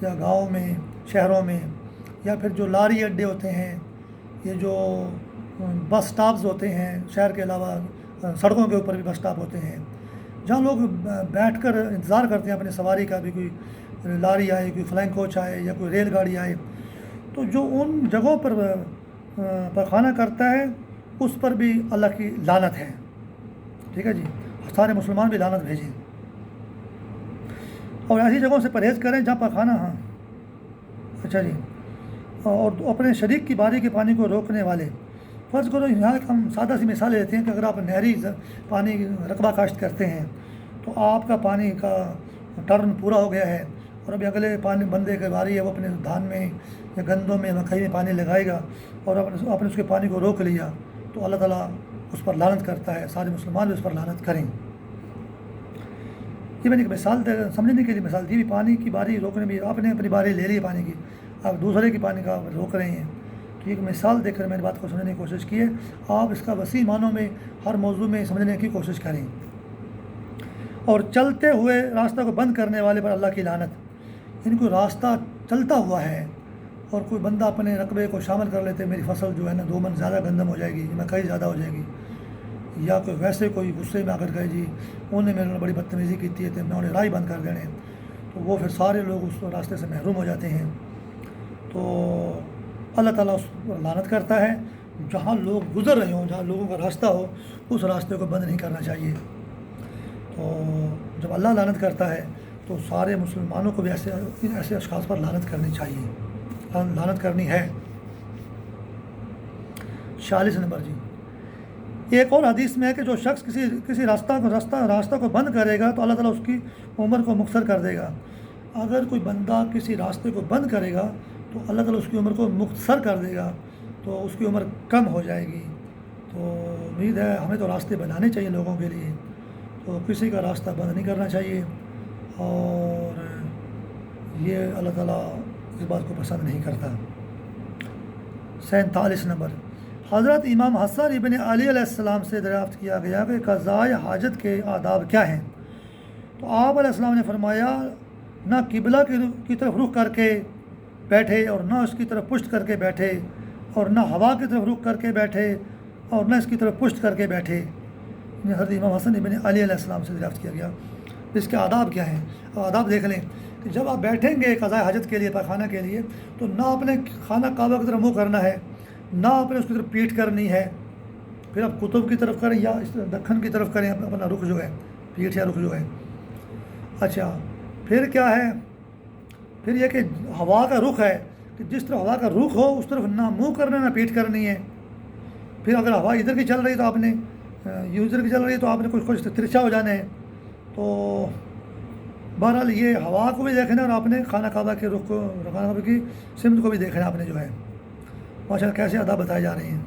یا گاؤں میں، شہروں میں، یا پھر جو لاری اڈے ہوتے ہیں، یہ جو بس سٹاپس ہوتے ہیں شہر کے علاوہ، سڑکوں کے اوپر بھی بس سٹاپ ہوتے ہیں، جہاں لوگ بیٹھ کر انتظار کرتے ہیں اپنی سواری کا، بھی کوئی لاری آئے، کوئی فلائنگ کوچ آئے، یا کوئی ریل گاڑی آئے، تو جو ان جگہوں پر پخانہ کرتا ہے اس پر بھی اللہ کی لعنت ہے۔ ٹھیک ہے جی، سارے مسلمان بھی لعنت بھیجیں، اور ایسی جگہوں سے پرہیز کریں جہاں پخانہ، ہاں اچھا جی، اور اپنے شریک کی باری کے پانی کو روکنے والے۔ فرض کرو یہاں ایک ہم سادہ سی مثال لیتے ہیں کہ اگر آپ نہری پانی رقبہ کاشت کرتے ہیں، تو آپ کا پانی کا ٹرن پورا ہو گیا ہے، اور ابھی اگلے پانی بندے کی باری ہے، وہ اپنے دھان میں یا گندوں میں مکئی میں پانی لگائے گا، اور آپ نے اس کے پانی کو روک لیا، تو اللہ تعالیٰ اس پر لعنت کرتا ہے، سارے مسلمان بھی اس پر لعنت کریں۔ یہ میں نے ایک مثال سمجھنے کے لیے مثال دی بھی، پانی کی باری روکنے میں آپ نے اپنی باری لے لی ہے پانی کی، آپ دوسرے کی پانی کا روک رہے ہیں، تو ایک مثال دے کر میں نے بات کو سمجھنے کی کوشش کی ہے۔ آپ اس کا وسیع معنوں میں ہر موضوع میں سمجھنے کی کوشش کریں۔ اور چلتے ہوئے راستہ کو بند کرنے والے پر اللہ کی لعنت، ان کو راستہ چلتا ہوا ہے اور کوئی بندہ اپنے رقبے کو شامل کر لیتے، میری فصل جو ہے نا 2 من زیادہ گندم ہو جائے گی، مکئی زیادہ ہو جائے گی، یا کوئی ویسے کوئی غصے میں آ کر گئے جی انہوں نے میرے نے بڑی بدتمیزی کی تھی، انہوں نے راہ بند کر دینے، تو وہ پھر سارے لوگ اس راستے سے محروم ہو جاتے ہیں، تو اللہ تعالیٰ اس پر لعنت کرتا ہے۔ جہاں لوگ گزر رہے ہوں، جہاں لوگوں کا راستہ ہو، اس راستے کو بند نہیں کرنا چاہیے۔ تو جب اللہ لعنت کرتا ہے تو سارے مسلمانوں کو بھی ایسے اشخاص پر لعنت کرنی چاہیے، لعنت کرنی ہے۔ 46 نمبر جی۔ ایک اور حدیث میں ہے کہ جو شخص کسی راستہ کو بند کرے گا تو اللہ تعالیٰ اس کی عمر کو مختصر کر دے گا۔ اگر کوئی بندہ کسی راستے کو بند کرے گا تو اللہ تعالیٰ اس کی عمر کو مختصر کر دے گا، تو اس کی عمر کم ہو جائے گی۔ تو امید ہے ہمیں تو راستے بنانے چاہیے لوگوں کے لیے، تو کسی کا راستہ بند نہیں کرنا چاہیے، اور یہ اللہ تعالیٰ اس بات کو پسند نہیں کرتا۔ 47 نمبر۔ حضرت امام حسن ابن علی علیہ السلام سے دریافت کیا گیا کہ قضاء حاجت کے آداب کیا ہیں، تو آپ علیہ السلام نے فرمایا، نہ قبلہ کی طرف رخ کر کے بیٹھے اور نہ اس کی طرف پشت کر کے بیٹھے، اور نہ ہوا کی طرف رخ کر کے بیٹھے اور نہ اس کی طرف پشت کر کے بیٹھے۔ حضرت امام حسن ابن علی علیہ السلام سے دریافت کیا گیا اس کے آداب کیا ہیں۔ آداب دیکھ لیں کہ جب آپ بیٹھیں گے قضاء حاجت کے لیے، پخانہ کے لیے، تو نہ اپنے خانہ کعبہ کی طرف منہ کرنا ہے، نہ اپنے اس کی طرف پیٹھ کرنی ہے، پھر آپ قطب کی طرف کریں یا دکن کی طرف کریں اپنا رخ جو ہے، پیٹھ یا رخ جو ہے۔ اچھا، پھر کیا ہے، پھر یہ کہ ہوا کا رخ ہے کہ جس طرح ہوا کا رخ ہو اس طرف نہ منہ کرنا نہ پیٹھ کرنی ہے۔ پھر اگر ہوا ادھر کی چل رہی تو آپ نے ادھر کی چل رہی ہے تو آپ نے کچھ ترچھا ہو جانا ہے۔ تو بہرحال یہ ہوا کو بھی دیکھنا ہے اور آپ نے خانہ کعبہ کے رخ کو، خانہ کعبہ کی سمت کو بھی دیکھنا ہے آپ نے جو ہے۔ ماشاء اللہ کیسے آداب بتائے جا رہے ہیں۔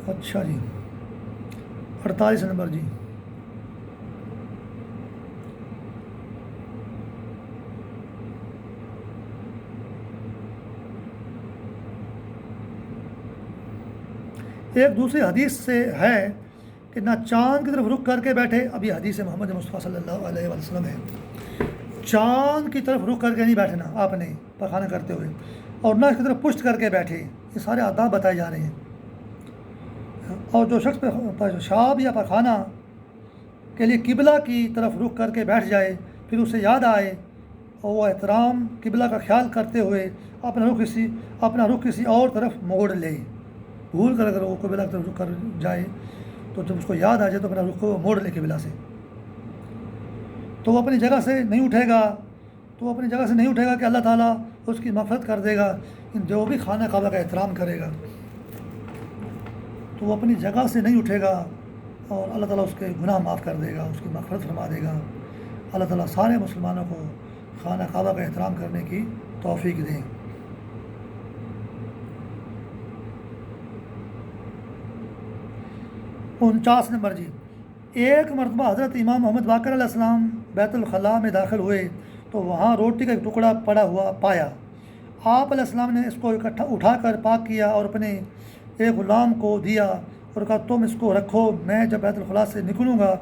اچھا جی، 48 نمبر جی۔ ایک دوسری حدیث سے ہے کہ نہ چاند کی طرف رخ کر کے بیٹھے، اب یہ حدیث محمد مصطفیٰ صلی اللہ علیہ وسلم ہے، چاند کی طرف رخ کر کے نہیں بیٹھنا آپ نے پخانہ کرتے ہوئے، اور نہ اس کی طرف پشت کر کے بیٹھے۔ یہ سارے آداب بتائے جا رہے ہیں۔ اور جو شخص پیشاب یا پخانہ کے لیے قبلہ کی طرف رخ کر کے بیٹھ جائے، پھر اسے یاد آئے اور وہ احترام قبلہ کا خیال کرتے ہوئے اپنا رخ کسی اور طرف موڑ لے، بھول کر اگر وہ قبلہ کی طرف رخ کر جائے تو جب اس کو یاد آ جائے تو اپنا رخ کو موڑ لے قبلہ سے، تو وہ اپنی جگہ سے نہیں اٹھے گا کہ اللہ تعالیٰ اس کی مغفرت کر دے گا۔ جو بھی خانہ کعبہ کا احترام کرے گا تو وہ اپنی جگہ سے نہیں اٹھے گا اور اللہ تعالیٰ اس کے گناہ معاف کر دے گا، اس کی مغفرت فرما دے گا۔ اللہ تعالیٰ سارے مسلمانوں کو خانہ کعبہ کا احترام کرنے کی توفیق دیں۔ 49 نمبر جی، ایک مرتبہ حضرت امام محمد باقر علیہ السلام بیت الخلاء میں داخل ہوئے تو وہاں روٹی کا ایک ٹکڑا پڑا ہوا پایا۔ آپ علیہ السلام نے اس کو اٹھا کر پاک کیا اور اپنے ایک غلام کو دیا اور کہا تم اس کو رکھو، میں جب بیت الخلاء سے نکلوں گا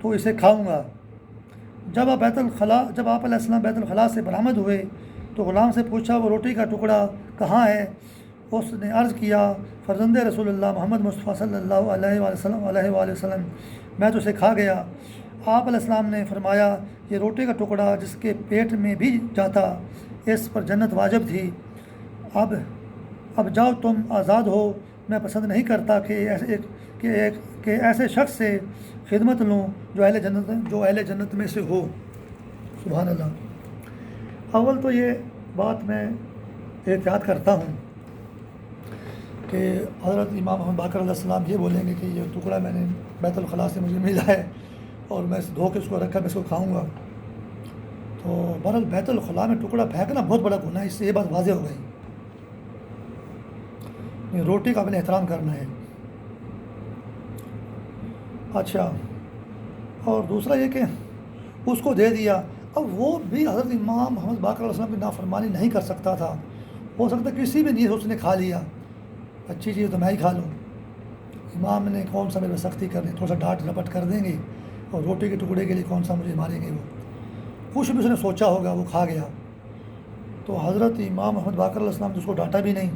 تو اسے کھاؤں گا۔ جب آپ علیہ السلام بیت الخلاء سے برآمد ہوئے تو غلام سے پوچھا وہ روٹی کا ٹکڑا کہاں ہے؟ اس نے عرض کیا فرزند رسول اللہ محمد مصطفیٰ صلی اللہ علیہ وآلہ وسلم، میں تو اسے کھا گیا۔ آپ علیہ السلام نے فرمایا یہ روٹی کا ٹکڑا جس کے پیٹ میں بھی جاتا اس پر جنت واجب تھی، اب جاؤ تم آزاد ہو۔ میں پسند نہیں کرتا کہ ایسے شخص سے خدمت لوں جو اہل جنت میں سے ہو۔ سبحان اللہ۔ اول تو یہ بات میں احتیاط کرتا ہوں کہ حضرت امام محمد باقر علیہ السلام یہ بولیں گے کہ یہ ٹکڑا میں نے بیت الخلاء سے مجھے ملا ہے اور میں دھو کے اس کو رکھا، میں اس کو کھاؤں گا۔ تو بہرحال بیت الخلاء میں ٹکڑا پھینکنا بہت بڑا گناہ ہے، اس سے یہ بات واضح ہو گئی، روٹی کا اپنے احترام کرنا ہے۔ اچھا، اور دوسرا یہ کہ اس کو دے دیا، اب وہ بھی حضرت امام محمد باقر علیہ السلام کی نافرمانی نہیں کر سکتا تھا، ہو سکتا کسی بھی نیت اس نے کھا لیا، اچھی چیز تو میں ہی کھا لوں، امام نے کون سا میرے پہ سختی کرنی، تھوڑا سا ڈانٹ رپٹ کر دیں گے اور روٹی کے ٹکڑے کے لیے کون سا مجھے ماریں گے، وہ کچھ بھی اس نے سوچا ہوگا وہ کھا گیا۔ تو حضرت امام محمد باقر علیہ السلام نے اس کو ڈانٹا بھی نہیں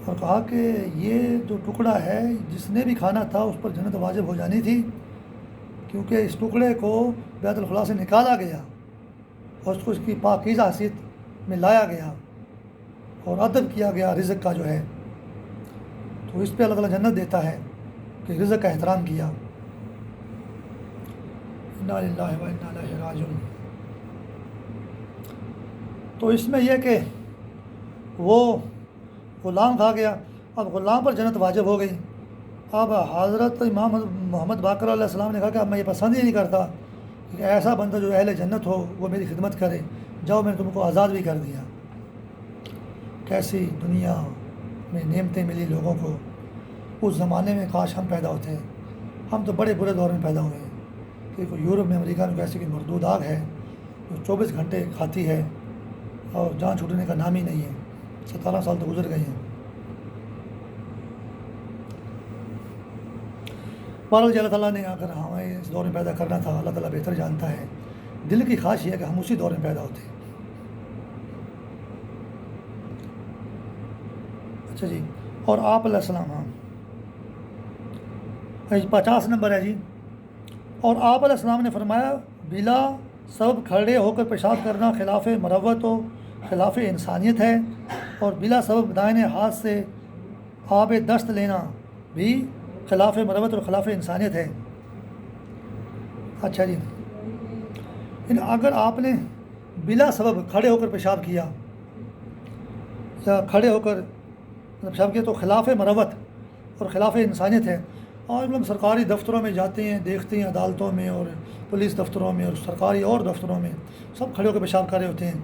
اور کہا کہ یہ جو ٹکڑا ہے جس نے بھی کھانا تھا اس پر جنت واجب ہو جانی تھی، کیونکہ اس ٹکڑے کو بیت الخلاء سے نکالا گیا اور اس کو اس کی پاکیزہ حیثیت میں لایا گیا اور ادب کیا گیا رزق کا جو ہے، تو اس پہ اللہ تعالیٰ جنت دیتا ہے کہ رزق کا احترام کیا۔ انا للہ و انا الیہ راجعون۔ تو اس میں یہ کہ وہ غلام کھا گیا، اب غلام پر جنت واجب ہو گئی۔ اب حضرت امام محمد باقر علیہ السلام نے کہا کہ اب میں یہ پسند ہی نہیں کرتا کہ ایسا بندہ جو اہل جنت ہو وہ میری خدمت کرے، جاؤ میں نے تم کو آزاد بھی کر دیا۔ کیسی دنیا میں نعمتیں ملی لوگوں کو، اس زمانے میں کاش ہم پیدا ہوتے، ہم تو بڑے برے دور میں پیدا ہوئے ہیں کہ کوئی یورپ میں امریکہ میں ایسی کوئی مردود آگ ہے جو 24 گھنٹے کھاتی ہے اور جان چھوٹنے کا نام ہی نہیں ہے۔ 17 سال تو گزر گئے ہیں۔ بہرحال اللہ تعالیٰ نے اگر ہمیں اس دور میں پیدا کرنا تھا، اللہ تعالیٰ بہتر جانتا ہے، دل کی خواہش یہ ہے کہ ہم اسی دور میں پیدا ہوتے۔ اچھا جی، اور آپ علیہ السلام، ہاں 50 نمبر ہے جی، اور آپ علیہ السلام نے فرمایا بلا سبب کھڑے ہو کر پیشاب کرنا خلاف مروت و خلاف انسانیت ہے، اور بلا سبب دائیں ہاتھ سے آب دست لینا بھی خلاف مروت اور خلاف انسانیت ہے۔ اچھا جی، اگر آپ نے بلا سبب کھڑے ہو کر پیشاب کیا یا کھڑے ہو کر پیشاب کیا تو خلاف مروت اور خلاف انسانیت ہے۔ اور ہم سرکاری دفتروں میں جاتے ہیں، دیکھتے ہیں عدالتوں میں اور پولیس دفتروں میں اور سرکاری اور دفتروں میں سب کھڑے ہو کر پیشاب کر رہے ہوتے ہیں،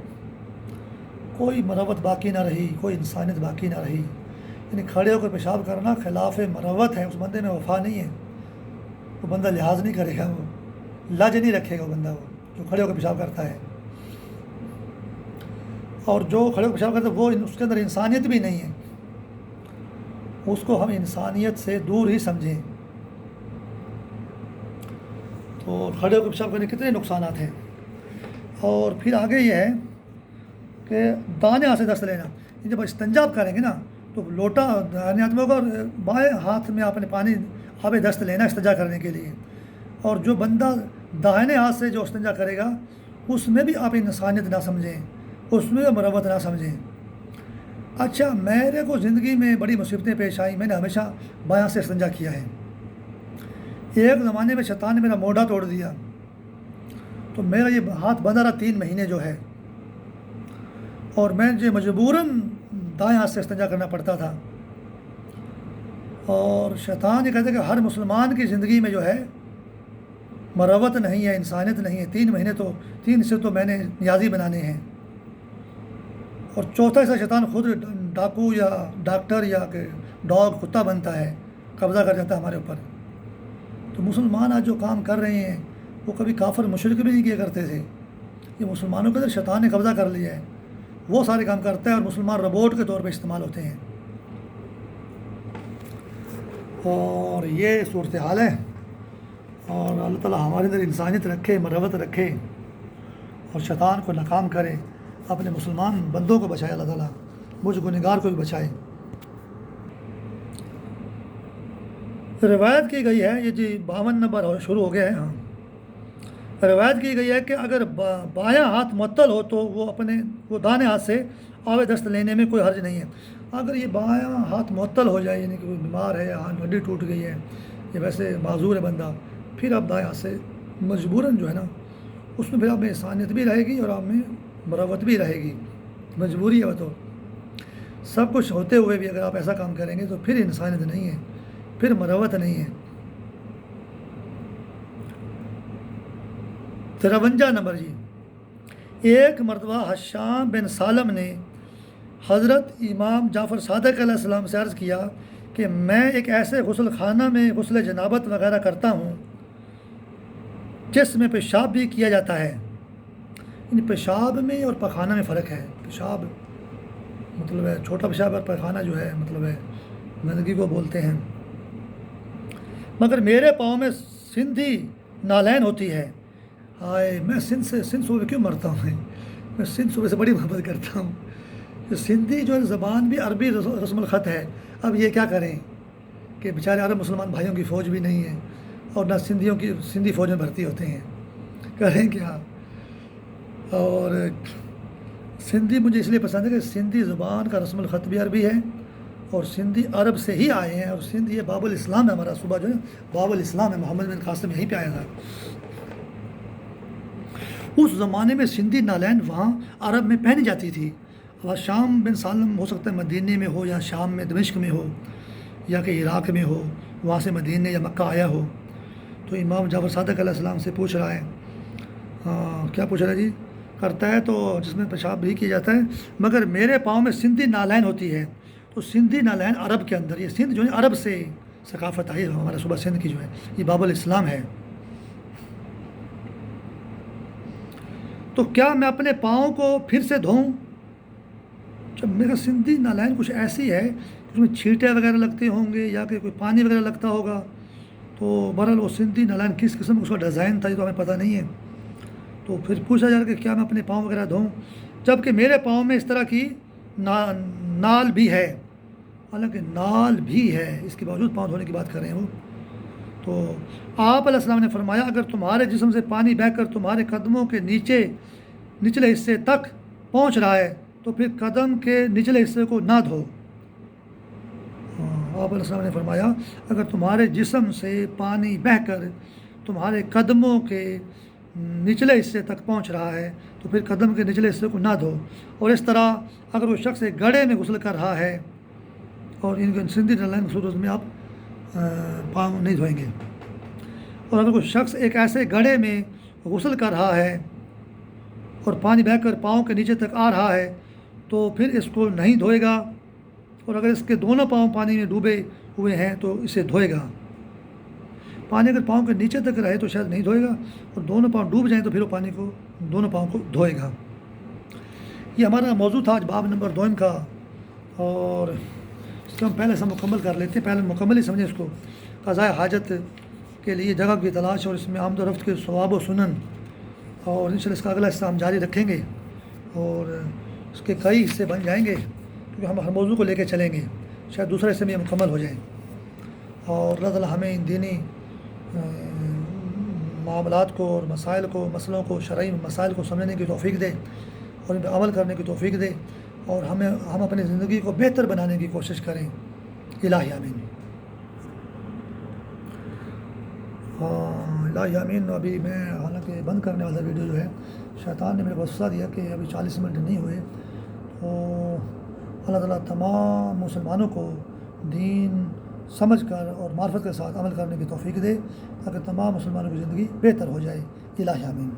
کوئی مروت باقی نہ رہی، کوئی انسانیت باقی نہ رہی۔ یعنی کھڑے ہو کر پیشاب کرنا خلاف مروت ہے، اس بندے میں وفا نہیں ہے، وہ بندہ لحاظ نہیں کرے گا، وہ لج نہیں رکھے گا، وہ بندہ وہ جو کھڑے ہو کر پیشاب کرتا ہے، اور جو کھڑے ہو کر پیشاب کرتا ہے وہ اس کے اندر انسانیت بھی نہیں ہے، اس کو ہم انسانیت سے دور ہی سمجھیں۔ تو کھڑے ہو کر پیشاب کرنے کے کتنے نقصانات ہیں۔ اور پھر آگے یہ ہے کہ دانے ہاتھ سے دست لینا، جب استنجاب کریں گے نا تو لوٹا دائیں ہاتھ میں ہوگا اور بائیں ہاتھ میں آپ نے پانی آب دست لینا استنجا کرنے کے لیے، اور جو بندہ دائیں ہاتھ سے جو استنجا کرے گا اس میں بھی آپ انسانیت نہ سمجھیں، اس میں بھی مروت نہ سمجھیں۔ اچھا، میرے کو زندگی میں بڑی مصیبتیں پیش آئیں، میں نے ہمیشہ بایاں سے استنجا کیا ہے، ایک زمانے میں شیطان نے میرا موڈا توڑ دیا، تو میرا یہ ہاتھ بندہ رہا 3 مہینے جو ہے، اور میں جو مجبوراً دائیں ہاتھ سے استنجا کرنا پڑتا تھا۔ اور شیطان یہ کہتے ہیں کہ ہر مسلمان کی زندگی میں جو ہے مروت نہیں ہے، انسانیت نہیں ہے۔ 3 مہینے تو 3 سے تو میں نے نیازی بنانے ہیں، اور چوتھا حصہ شیطان خود ڈاکو یا ڈاکٹر یا کہ ڈاگ کتا بنتا ہے، قبضہ کر جاتا ہے ہمارے اوپر۔ تو مسلمان آج جو کام کر رہے ہیں وہ کبھی کافر مشرک بھی نہیں کیا کرتے تھے، یہ مسلمانوں کے اندر شیطان نے قبضہ کر لیا ہے، وہ سارے کام کرتا ہے، اور مسلمان روبوٹ کے طور پہ استعمال ہوتے ہیں۔ اور یہ صورتحال ہے، اور اللہ تعالیٰ ہمارے اندر انسانیت رکھے، مروت رکھے، اور شیطان کو ناکام کرے، اپنے مسلمان بندوں کو بچائے اللہ تعالیٰ، مجھ گنہگار کو بھی بچائے۔ روایت کی گئی ہے، یہ جی 52 نمبر شروع ہو گیا ہے۔ ہاں، روایت کی گئی ہے کہ اگر بایاں ہاتھ معطل ہو تو وہ دانے ہاتھ سے آوے دست لینے میں کوئی حرج نہیں ہے۔ اگر یہ بایاں ہاتھ معطل ہو جائے، یعنی کہ کوئی بیمار ہے، ہاتھ ہڈی ٹوٹ گئی ہے، یا ویسے معذور ہے بندہ، پھر آپ دائیں ہاتھ سے مجبوراً جو ہے نا، اس میں پھر آپ میں انسانیت بھی رہے گی اور آپ میں مروت بھی رہے گی، مجبوری ہے وہ تو۔ سب کچھ ہوتے ہوئے بھی اگر آپ ایسا کام کریں گے تو پھر انسانیت نہیں ہے، پھر مروت نہیں ہے۔ 53 نمبر جی، ایک مرتبہ حشام بن سالم نے حضرت امام جعفر صادق علیہ السلام سے عرض کیا کہ میں ایک ایسے غسل خانہ میں غسل جنابت وغیرہ کرتا ہوں جس میں پیشاب بھی کیا جاتا ہے۔ یعنی پیشاب میں اور پخانہ میں فرق ہے۔ پیشاب مطلب ہے چھوٹا پیشاب، اور پخانہ جو ہے مطلب ہے گندگی کو بولتے ہیں۔ مگر میرے پاؤں میں سندھی نالین ہوتی ہے۔ ہائے، میں سندھ صوبے کیوں مرتا ہوں، میں سندھ صوبے سے بڑی محبت کرتا ہوں۔ سندھی جو ہے زبان بھی عربی رسم الخط ہے۔ اب یہ کیا کریں کہ بیچارے عرب مسلمان بھائیوں کی فوج بھی نہیں ہے، اور نہ سندھی فوج میں بھرتی ہوتے ہیں، کریں کیا؟ اور سندھی مجھے اس لیے پسند ہے کہ سندھی زبان کا رسم الخط بھی عربی ہے، اور سندھی عرب سے ہی آئے ہیں، اور سندھ یہ باب الاسلام ہے، ہمارا صوبہ جو ہے باب الاسلام ہے، محمد بن قاسم یہیں پہ آیا تھا۔ اس زمانے میں سندھی نالین وہاں عرب میں پہنی جاتی تھی۔ اب شام بن سالم ہو سکتا ہے مدینے میں ہو، یا شام میں دمشق میں ہو، یا کہ عراق میں ہو، وہاں سے مدینے یا مکہ آیا ہو، تو امام جعفر صادق علیہ السلام سے پوچھ رہا ہے، کیا پوچھ رہا ہے جی؟ کرتا ہے تو جس میں پیشاب بھی کیا جاتا ہے، مگر میرے پاؤں میں سندھی نالین ہوتی ہے۔ تو سندھی نالین عرب کے اندر، یہ سندھ جو ہے عرب سے ثقافت آئی، ہمارا صوبہ سندھ کی جو ہے یہ باب الاسلام ہے۔ تو کیا میں اپنے پاؤں کو پھر سے دھوؤں؟ جب میرا سندھی نالین کچھ ایسی ہے اس میں چھینٹے وغیرہ لگتے ہوں گے، یا کہ کوئی پانی وغیرہ لگتا ہوگا، تو بہرحال وہ سندھی نالین کس قسم اس کا ڈیزائن تھا یہ تو ہمیں پتہ نہیں ہے۔ تو پھر پوچھا جا رہا کہ کیا میں اپنے پاؤں وغیرہ دھوؤں، جب کہ میرے پاؤں میں اس طرح کی نال بھی ہے، حالانکہ نال بھی ہے، اس کے باوجود پاؤں دھونے کی بات کر رہے ہیں وہ۔ تو آپ علیہ السلام نے فرمایا، اگر تمہارے جسم سے پانی بہہ کر تمہارے قدموں کے نچلے حصے تک پہنچ رہا ہے تو پھر قدم کے نچلے حصے کو نہ دھو۔ آپ علیہ السلام نے فرمایا، اگر تمہارے جسم سے پانی بہہ کر تمہارے قدموں کے نچلے حصے تک پہنچ رہا ہے تو پھر قدم کے نچلے حصے کو نہ دھو۔ اور اس طرح اگر وہ شخص ایک گڑھے میں غسل کر رہا ہے، اور ان کے سندھی نالین صورت میں آپ پاؤں نہیں دھوئیں گے، اور اگر کوئی شخص ایک ایسے گڑھے میں غسل کر رہا ہے اور پانی بہہ کر پاؤں کے نیچے تک آ رہا ہے تو پھر اس کو نہیں دھوئے گا، اور اگر اس کے دونوں پاؤں پانی میں ڈوبے ہوئے ہیں تو اسے دھوئے گا۔ پانی اگر پاؤں کے نیچے تک رہے تو شاید نہیں دھوئے گا، اور دونوں پاؤں ڈوب جائیں تو پھر وہ دونوں پاؤں کو دھوئے گا۔ یہ ہمارا موضوع تھا آج باب نمبر 2 کا، اور اس کو ہم پہلے سے مکمل کر لیتے ہیں، پہلے مکمل ہی سمجھیں اس کو۔ قضاء حاجت کے لیے جگہ کی تلاش اور اس میں آمد و رفت کے ثواب و سنن، اور انشاءاللہ اس کا اگلا حصہ ہم جاری رکھیں گے، اور اس کے کئی حصے بن جائیں گے کیونکہ ہم ہر موضوع کو لے کے چلیں گے، شاید دوسرے حصے میں یہ مکمل ہو جائیں، اور اللہ تعالیٰ ہمیں ان دینی معاملات کو اور مسائل کو، مسئلوں کو، شرعی مسائل کو سمجھنے کی توفیق دے، اور ان پہ عمل کرنے کی توفیق دے، اور ہم اپنی زندگی کو بہتر بنانے کی کوشش کریں۔ الہی آمین۔ ہاں الہی آمین. ابھی میں حالانکہ بند کرنے والا ویڈیو جو ہے شیطان نے میرے کو غصہ دیا کہ ابھی 40 منٹ نہیں ہوئے، تو اللہ تعالیٰ تمام مسلمانوں کو دین سمجھ کر اور معرفت کے ساتھ عمل کرنے کی توفیق دے تاکہ تمام مسلمانوں کی زندگی بہتر ہو جائے. الہی آمین.